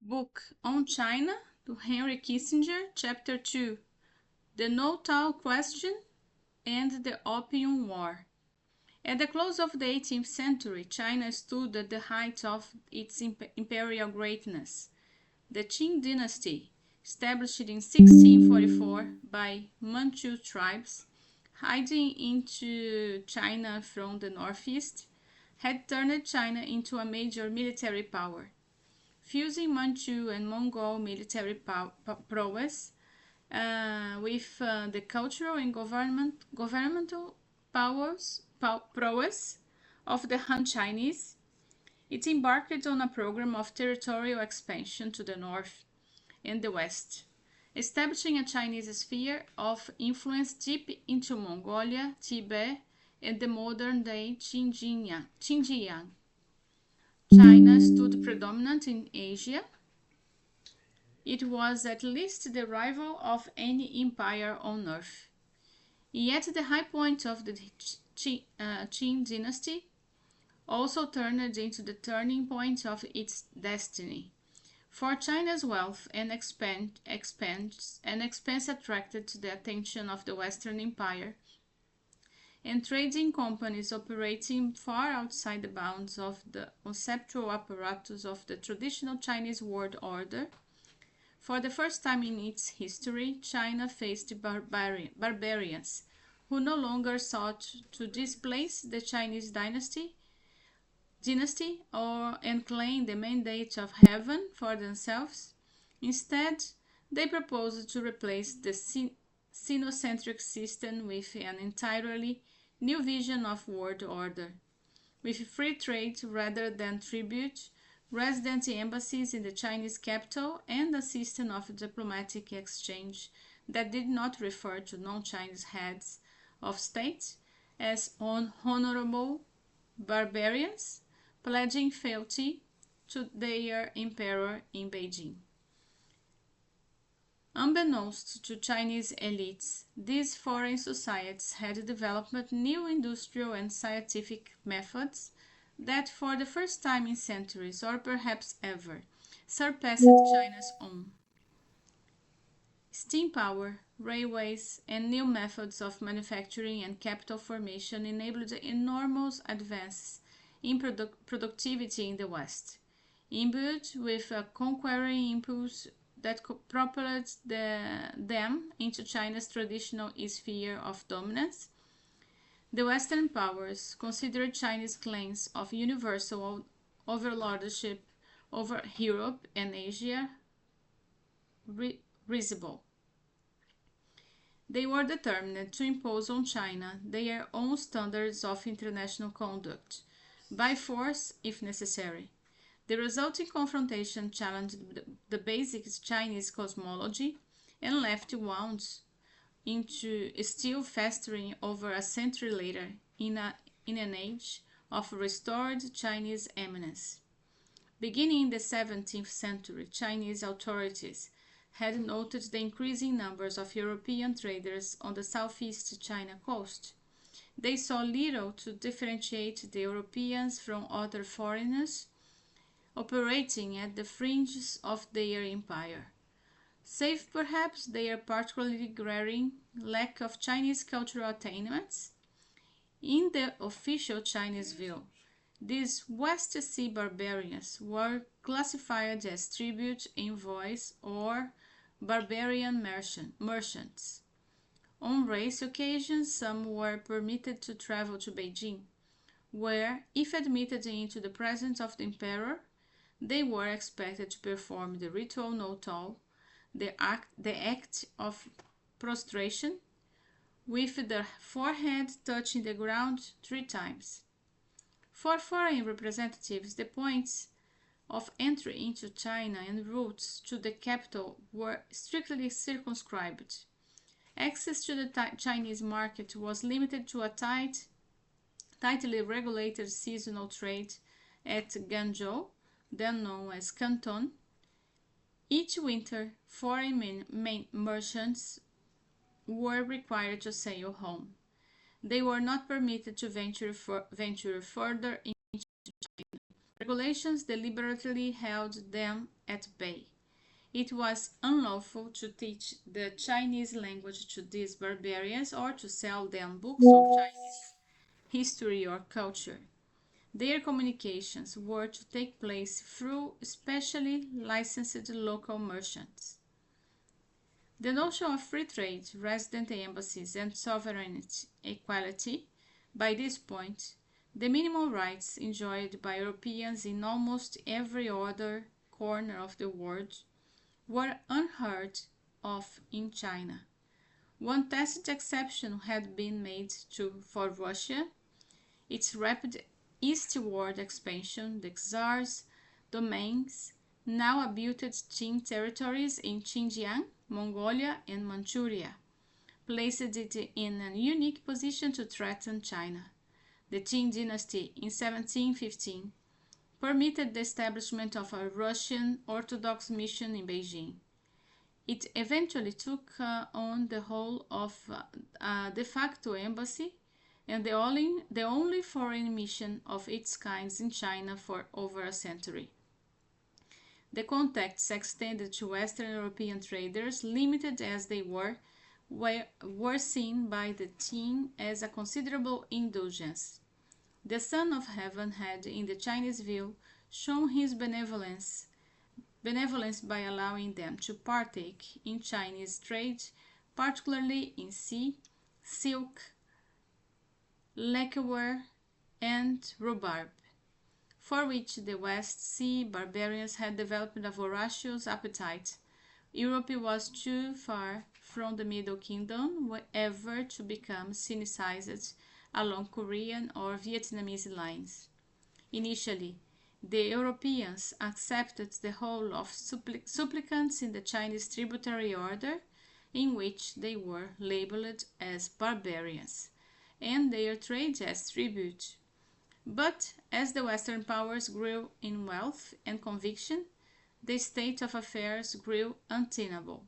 Book on China to Henry Kissinger, Chapter 2, The No-Tal Question and the Opium War. At the close of the 18th century, China stood at the height of its imperial greatness. The Qing dynasty, established in 1644 by Manchu tribes, hiding into China from the northeast, had turned China into a major military power. Fusing Manchu and Mongol military prowess with the cultural and governmental prowess of the Han Chinese, it embarked on a program of territorial expansion to the north and the west, establishing a Chinese sphere of influence deep into Mongolia, Tibet, and the modern-day Xinjiang. China stood predominant in Asia. It was at least the rival of any empire on earth. Yet the high point of the Qing dynasty also turned into the turning point of its destiny. For China's wealth and expense attracted the attention of the Western Empire, and trading companies operating far outside the bounds of the conceptual apparatus of the traditional Chinese world order. For the first time in its history, China faced barbarians who no longer sought to displace the Chinese dynasty and claim the mandate of heaven for themselves. Instead, they proposed to replace the Sinocentric system with an entirely new vision of world order, with free trade rather than tribute, resident embassies in the Chinese capital, and a system of diplomatic exchange that did not refer to non-Chinese heads of state as honorable barbarians, pledging fealty to their emperor in Beijing. Unbeknownst to Chinese elites, these foreign societies had developed new industrial and scientific methods that, for the first time in centuries, or perhaps ever, surpassed China's own. Steam power, railways, and new methods of manufacturing and capital formation enabled enormous advances in productivity in the West. Imbued with a conquering impulse that propelled them into China's traditional sphere of dominance, the Western powers considered Chinese claims of universal overlordship over Europe and Asia risible. They were determined to impose on China their own standards of international conduct, by force if necessary. The resulting confrontation challenged the basic Chinese cosmology and left wounds into still festering over a century later in an age of restored Chinese eminence. Beginning in the 17th century, Chinese authorities had noted the increasing numbers of European traders on the southeast China coast. They saw little to differentiate the Europeans from other foreigners operating at the fringes of their empire, save perhaps their particularly glaring lack of Chinese cultural attainments. In the official Chinese view, these West Sea barbarians were classified as tribute envoys or barbarian merchants. On race occasions, some were permitted to travel to Beijing, where, if admitted into the presence of the emperor, they were expected to perform the ritual no-tal, the act of prostration, with the forehead touching the ground 3 times. For foreign representatives, the points of entry into China and routes to the capital were strictly circumscribed. Access to the Chinese market was limited to a tightly regulated seasonal trade at Guangzhou, then known as Canton. Each winter, foreign merchants were required to sail home. They were not permitted to venture further into China, Regulations deliberately held them at bay. It was unlawful to teach the Chinese language to these barbarians or to sell them books of Chinese history or culture. Their communications were to take place through specially licensed local merchants. The notion of free trade, resident embassies, and sovereign equality, by this point, the minimum rights enjoyed by Europeans in almost every other corner of the world, were unheard of in China. One tacit exception had been made for Russia. Its rapid eastward expansion, the Czar's domains, now abutted Qing territories in Xinjiang, Mongolia, and Manchuria, placed it in a unique position to threaten China. The Qing dynasty in 1715 permitted the establishment of a Russian Orthodox mission in Beijing. It eventually took on the role of a de facto embassy and the only foreign mission of its kind in China for over a century. The contacts extended to Western European traders, limited as they were seen by the Qing as a considerable indulgence. The Son of Heaven had, in the Chinese view, shown his benevolence by allowing them to partake in Chinese trade, particularly in silk, lacquerware, and rhubarb, for which the West Sea barbarians had developed a voracious appetite. Europe was too far from the Middle Kingdom ever to become Sinicized along Korean or Vietnamese lines. Initially, the Europeans accepted the role of supplicants in the Chinese tributary order, in which they were labeled as barbarians, and their trade as tribute. But as the Western powers grew in wealth and conviction, the state of affairs grew untenable.